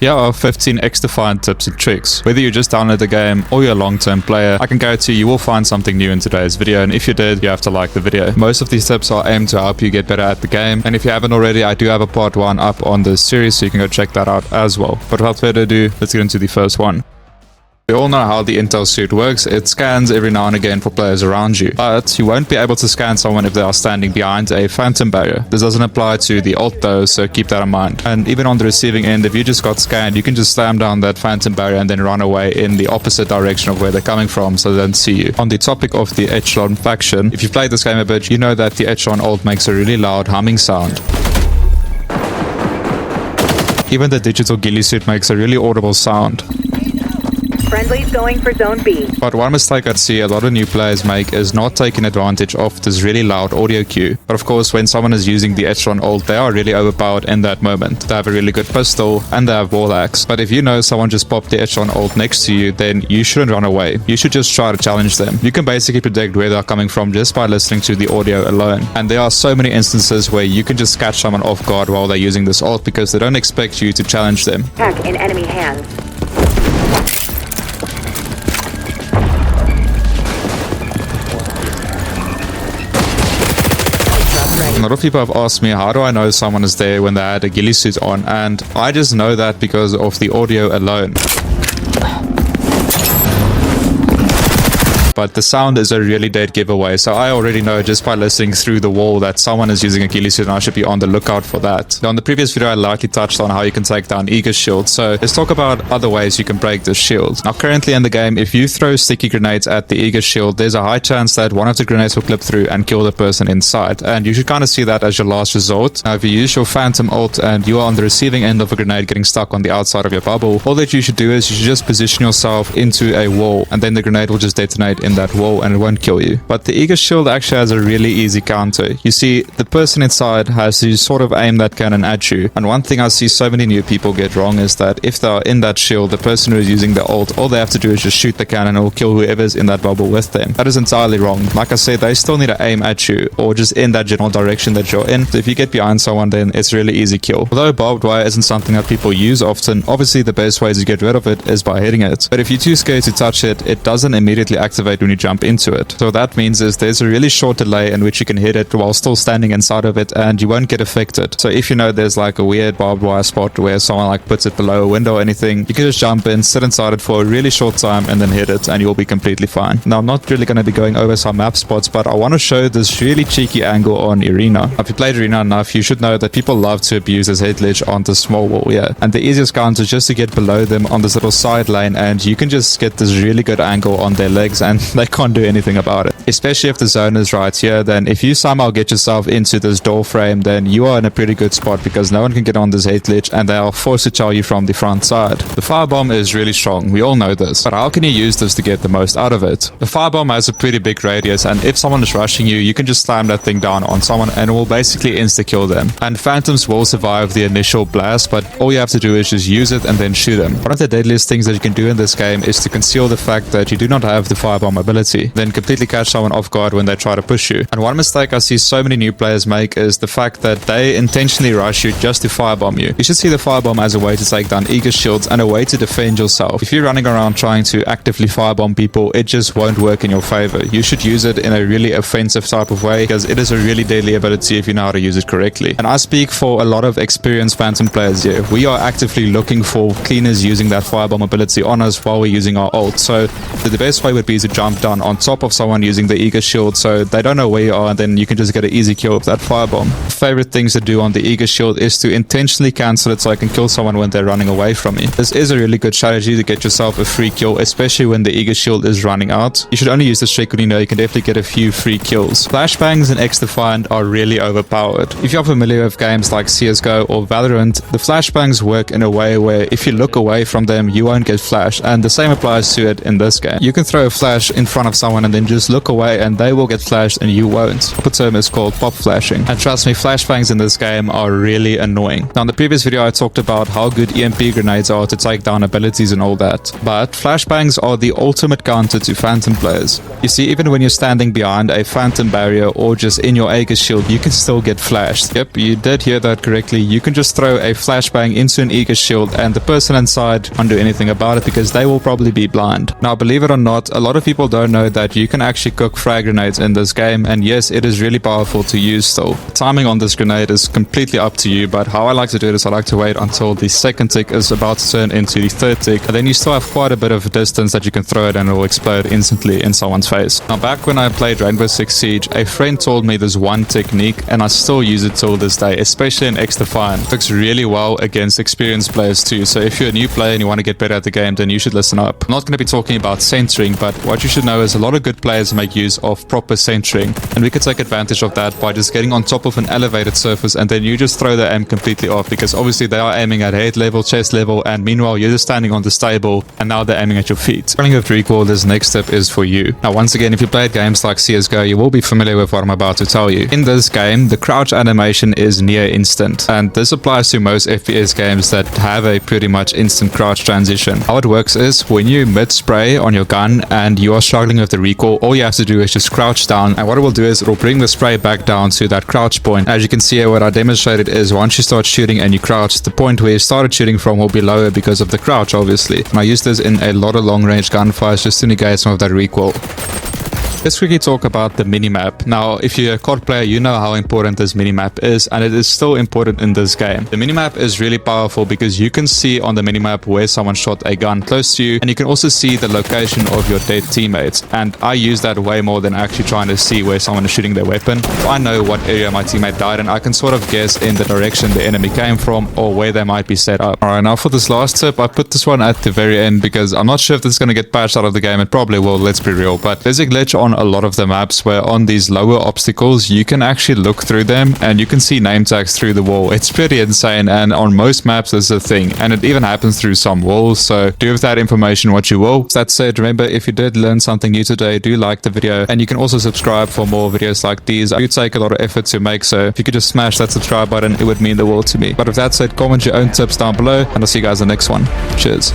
Here are 15 XDEFIANT tips and tricks. Whether you just download the game or you're a long-term player, I can guarantee you will find something new in today's video, and if you did, you have to like the video. Most of these tips are aimed to help you get better at the game, and if you haven't already, I do have a part 1 up on this series, so you can go check that out as well. But without further ado, let's get into the first one. We all know how the intel suite works. It scans every now and again for players around you, but you won't be able to scan someone if they are standing behind a phantom barrier. This doesn't apply to the alt though, so keep that in mind. And even on the receiving end, if you just got scanned, you can just slam down that phantom barrier and then run away in the opposite direction of where they're coming from so they don't see you. On the topic of the Echelon faction, if you've played this game a bit, you know that the Echelon alt makes a really loud humming sound. Even the digital ghillie suit makes a really audible sound. Friendly's going for Zone B. But one mistake I see a lot of new players make is not taking advantage of this really loud audio cue. But of course, when someone is using the Echelon ult, they are really overpowered in that moment. They have a really good pistol and they have wall axe. But if you know someone just popped the Echelon ult next to you, then you shouldn't run away. You should just try to challenge them. You can basically predict where they're coming from just by listening to the audio alone. And there are so many instances where you can just catch someone off guard while they're using this ult because they don't expect you to challenge them. Hack in enemy hands. A lot of people have asked me, how do I know someone is there when they had a ghillie suit on? And I just know that because of the audio alone. But the sound is a really dead giveaway, so I already know just by listening through the wall that someone is using a ghillie suit, and I should be on the lookout for that. Now, on the previous video, I lightly touched on how you can take down Eager's shield, so let's talk about other ways you can break this shield. Now, currently in the game, if you throw sticky grenades at the Eager's shield, there's a high chance that one of the grenades will clip through and kill the person inside, and you should kind of see that as your last resort. Now, if you use your phantom ult and you are on the receiving end of a grenade getting stuck on the outside of your bubble, all that you should do is you should just position yourself into a wall, and then the grenade will just detonate in that wall and it won't kill you. But the Eager's shield actually has a really easy counter. You see, the person inside has to sort of aim that cannon at you, and one thing I see so many new people get wrong is that if they are in that shield, the person who is using the ult, all they have to do is just shoot the cannon or kill whoever's in that bubble with them. That is entirely wrong. Like I said, they still need to aim at you or just in that general direction that you're in. So if you get behind someone, then it's a really easy kill. Although barbed wire isn't something that people use often, obviously the best way to get rid of it is by hitting it. But if you're too scared to touch it, it doesn't immediately activate when you jump into it. So that means is there's a really short delay in which you can hit it while still standing inside of it and you won't get affected. So if you know there's like a weird barbed wire spot where someone like puts it below a window or anything, you can just jump in, sit inside it for a really short time and then hit it and you'll be completely fine. Now, I'm not really going to be going over some map spots, but I want to show this really cheeky angle on Arena. If you played Arena enough, you should know that people love to abuse this head ledge on the small wall here. And the easiest counter is just to get below them on this little side lane and you can just get this really good angle on their legs and they can't do anything about it. Especially if the zone is right here, then if you somehow get yourself into this door frame, then you are in a pretty good spot because no one can get on this head ledge and they are forced to chow you from the front side. The firebomb is really strong, we all know this, but how can you use this to get the most out of it? The firebomb has a pretty big radius, and if someone is rushing you, you can just slam that thing down on someone and it will basically insta-kill them. And phantoms will survive the initial blast, but all you have to do is just use it and then shoot them. One of the deadliest things that you can do in this game is to conceal the fact that you do not have the firebomb ability, then completely catch someone off guard when they try to push you. And one mistake I see so many new players make is the fact that they intentionally rush you just to firebomb you. You should see the firebomb as a way to take down Eager shields and a way to defend yourself. If you're running around trying to actively firebomb people, it just won't work in your favor. You should use it in a really offensive type of way because it is a really deadly ability if you know how to use it correctly. And I speak for a lot of experienced phantom players here. We are actively looking for cleaners using that firebomb ability on us while we're using our ult. So the best way would be to jump down on top of someone using the Eager shield so they don't know where you are, and then you can just get an easy kill with that firebomb. Favorite things to do on the Eager shield is to intentionally cancel it so I can kill someone when they're running away from me. This is a really good strategy to get yourself a free kill, especially when the Eager shield is running out. You should only use this trick when you know you can definitely get a few free kills. Flashbangs in XDEFIANT are really overpowered. If you're familiar with games like CSGO or Valorant, the flashbangs work in a way where if you look away from them, you won't get flashed, and the same applies to it in this game. You can throw a flash in front of someone and then just look away and they will get flashed and you won't. The proper term is called pop flashing. And trust me, flashbangs in this game are really annoying. Now in the previous video I talked about how good EMP grenades are to take down abilities and all that. But flashbangs are the ultimate counter to phantom players. You see, even when you're standing behind a phantom barrier or just in your Aegis shield, you can still get flashed. Yep, you did hear that correctly. You can just throw a flashbang into an Aegis shield and the person inside can't do anything about it because they will probably be blind. Now believe it or not, a lot of people don't know that you can actually cook frag grenades in this game, and yes, it is really powerful to use still. Timing on this grenade is completely up to you, but how I like to do it is I like to wait until the second tick is about to turn into the third tick, and then you still have quite a bit of distance that you can throw it and it will explode instantly in someone's face. Now back when I played Rainbow Six Siege, a friend told me this one technique and I still use it till this day, especially in XDEFIANT. It works really well against experienced players too, so if you're a new player and you want to get better at the game, then you should listen up. I'm not going to be talking about centering, but what you should know is a lot of good players make use of proper centering, and we could take advantage of that by just getting on top of an elevated surface and then you just throw the aim completely off, because obviously they are aiming at head level, chest level, and meanwhile you're just standing on the stable and now they're aiming at your feet. Running with recoil, this next step is for you. Now once again, if you played games like CSGO, you will be familiar with what I'm about to tell you. In this game, the crouch animation is near instant, and this applies to most FPS games that have a pretty much instant crouch transition. How it works is when you mid-spray on your gun and you are struggling with the recoil, all you have to do is just crouch down, and what it will do is it will bring the spray back down to that crouch point. As you can see here, what I demonstrated is once you start shooting and you crouch, the point where you started shooting from will be lower because of the crouch, obviously. And I use this in a lot of long-range gunfires just to negate some of that recoil. Let's quickly talk about the minimap. Now, if you're a COD player, you know how important this minimap is, and it is still important in this game. The minimap is really powerful because you can see on the minimap where someone shot a gun close to you, and you can also see the location of your dead teammates. And I use that way more than actually trying to see where someone is shooting their weapon. I know what area my teammate died in. I can sort of guess in the direction the enemy came from or where they might be set up. Alright, now for this last tip, I put this one at the very end because I'm not sure if this is going to get patched out of the game. It probably will, let's be real. But there's a glitch on a lot of the maps where on these lower obstacles you can actually look through them and you can see name tags through the wall. It's pretty insane, and on most maps this is a thing, and it even happens through some walls, so do with that information what you will. That said, remember, if you did learn something new today, do like the video, and you can also subscribe for more videos like these. I do take a lot of effort to make, so if you could just smash that subscribe button, it would mean the world to me. But with that said, comment your own tips down below, and I'll see you guys in the next one. Cheers.